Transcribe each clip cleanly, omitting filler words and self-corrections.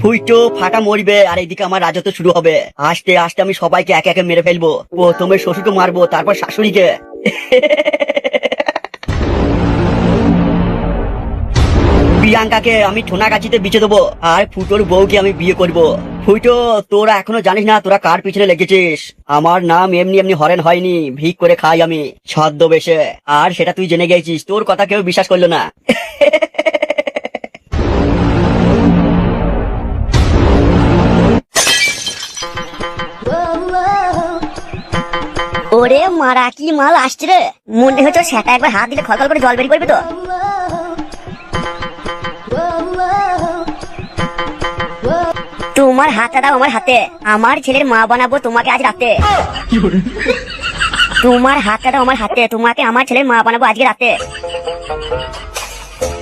ফুইটো ফাটা মরবে আর এইদিকে আমার রাজত্ব শুরু হবে। আস্তে আস্তে আমি সবাইকে একে একে মেরে ফেলবো। প্রথমে শ্বশুরকে মারবো, তারপর শাশুড়িকে। প্রিয়াঙ্কাকে আমি ঠোনাগাছিতে বিচে দেবো, আর ফুটোর বউকে আমি বিয়ে করব। ফুটো, তোরা এখনো জানিস না তোরা কার পিছনে লেগেছিস। আমার নাম এমনি এমনি হরেন হয়নি, ভিক করে খাই আমি ছদ্মবেশে। আর সেটা তুই জেনে গেছিস, তোর কথা কেউ বিশ্বাস করলো না। ওরে মারা, কি মাল আসছে রে! মনে হচ্ছে সেটা একবার হাত দিলে খলখল করে জল বেরিয়ে পড়বে তো। তোমার হাতটা দাও আমার হাতে, আমার ছেলের মা বানাবো তোমাকে আজ রাতে। তোমার হাতটা দাও আমার হাতে, তোমাকে আমার ছেলের মা বানাবো আজকে রাতে।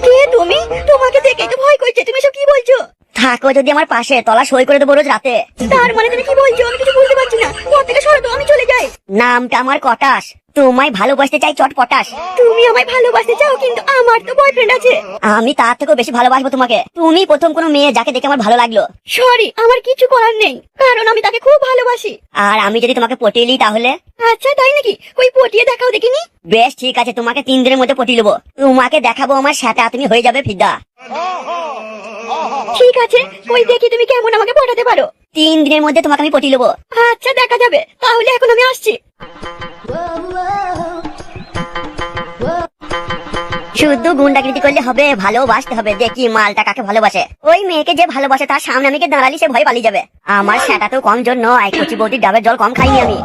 কে তুমি? তোমাকে দেখে তো ভয় করছে, তুমি সব কি বলছো? থাকো যদি আমার পাশে, তলা সই করে দেবো রোজ রাতে। তার মানে তুমি কি বলছো? আমি কিছু বুঝতে পারছি না। ওর থেকে সরো তো, আমি চলে যাই। নামটা আমার কটাস, তোমায় ভালোবাসতে চাই চটপটাস। তুমি আমায় ভালোবাসতে চাও, কিন্তু আমার তো বয়ফ্রেন্ড আছে। আমি তার থেকেও বেশি ভালোবাসবো তোমাকে। তুমি প্রথম কোনো মেয়ে যাকে দেখে আমার ভালো লাগলো। সরি, আমার কিছু করার নেই, কারণ আমি তাকে খুব ভালোবাসি। আর আমি যদি তোমাকে পটিয়ে নিই তাহলে? আচ্ছা তাই নাকি? ওই পটিয়ে দেখাও দেখিনি। বেশ ঠিক আছে, তোমাকে 3 দিনের মধ্যে পটিয়ে নেবো। তোমাকে দেখাবো আমার সাথে, তুমি হয়ে যাবে ফিদা। ঠিক আছে, ওই দেখি তুমি কেমন আমাকে পটাতে পারো। 3 দিনের মধ্যে তোমাকে আমি পটিয়ে নেবো। আচ্ছা দেখা যাবে, তাহলে এখন আমি আসছি। শুধু গুন্ডাগিরি করলে হবে, ভালোবাসতে হবে। দেখি মালটা কাকে ভালোবাসে। ওই মেয়েকে যে ভালোবাসে তার সামনে আমি দাঁড়ালি সে ভয় পালিয়ে যাবে। আমার সেটা তো কম জন্য, কচি বৌদির ডাবের জল কম খাইনি আমি।